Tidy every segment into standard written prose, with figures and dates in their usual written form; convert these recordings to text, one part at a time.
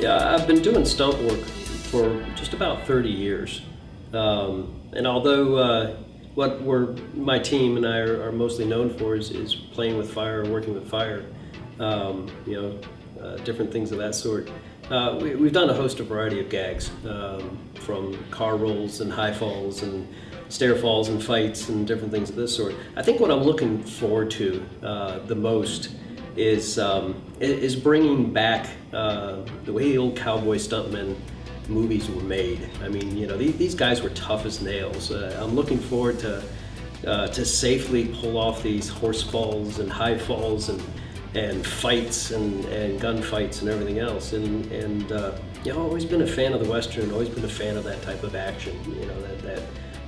Yeah, I've been doing stunt work for just about 30 years. And although my team and I are mostly known for is playing with fire, working with fire, different things of that sort. We've done a host of variety of gags, from car rolls and high falls and stair falls and fights and different things of this sort. I think what I'm looking forward to the most is bringing back the way the old cowboy stuntmen movies were made. I mean, these guys were tough as nails. I'm looking forward to safely pull off these horse falls and high falls and fights and gunfights and everything else. And I've always been a fan of the Western, always been a fan of that type of action,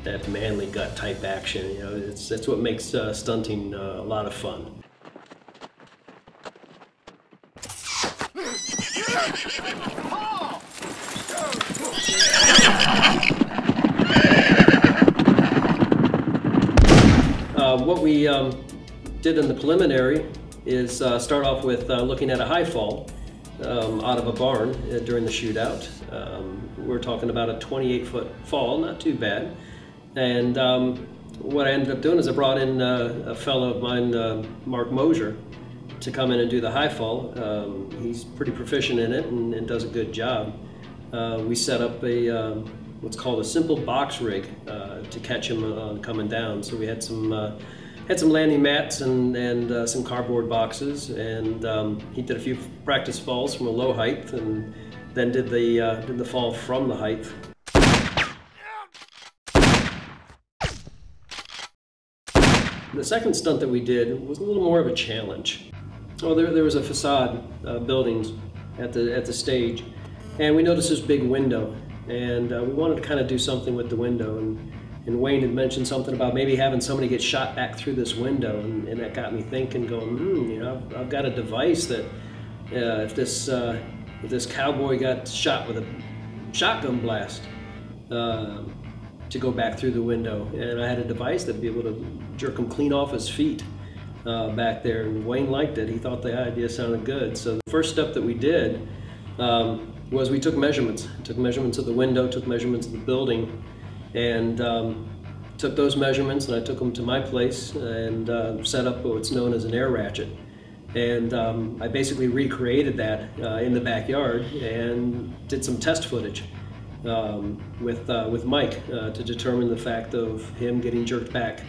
that manly gut type action. That's what makes stunting a lot of fun. What we did in the preliminary is start off with looking at a high fall out of a barn during the shootout. We're talking about a 28-foot fall, not too bad. And what I ended up doing is I brought in a fellow of mine, Mark Mosier, to come in and do the high fall. He's pretty proficient in it and does a good job. We set up what's called a simple box rig to catch him coming down. So we had some landing mats and some cardboard boxes, and he did a few practice falls from a low height, and then did the fall from the height. The second stunt that we did was a little more of a challenge. Well, there was a facade buildings at the stage, and we noticed this big window, and we wanted to kind of do something with the window, and Wayne had mentioned something about maybe having somebody get shot back through this window, and that got me thinking, going, I've got a device that if this cowboy got shot with a shotgun blast to go back through the window, and I had a device that'd be able to jerk him clean off his feet back there, and Wayne liked it. He thought the idea sounded good. So the first step that we did was we took measurements. Took measurements of the window, took measurements of the building, and took those measurements, and I took them to my place and set up what's known as an air ratchet. And I basically recreated that in the backyard and did some test footage with Mike to determine the fact of him getting jerked back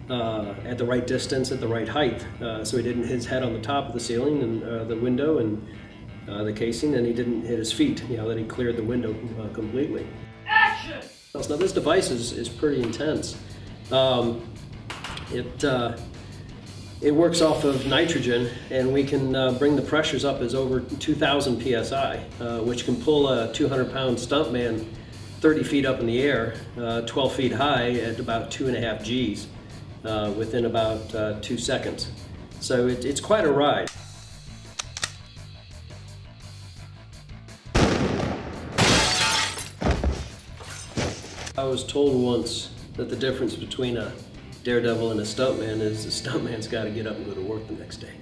at the right distance, at the right height, so he didn't hit his head on the top of the ceiling and the window and the casing, and he didn't hit his feet, that he cleared the window completely. Action! Now this device is pretty intense. It works off of nitrogen, and we can bring the pressures up as over 2,000 psi, which can pull a 200-pound stuntman 30 feet up in the air, 12 feet high at about 2.5 Gs within about 2 seconds. So it's quite a ride. I was told once that the difference between a daredevil and a stuntman is the stuntman's got to get up and go to work the next day.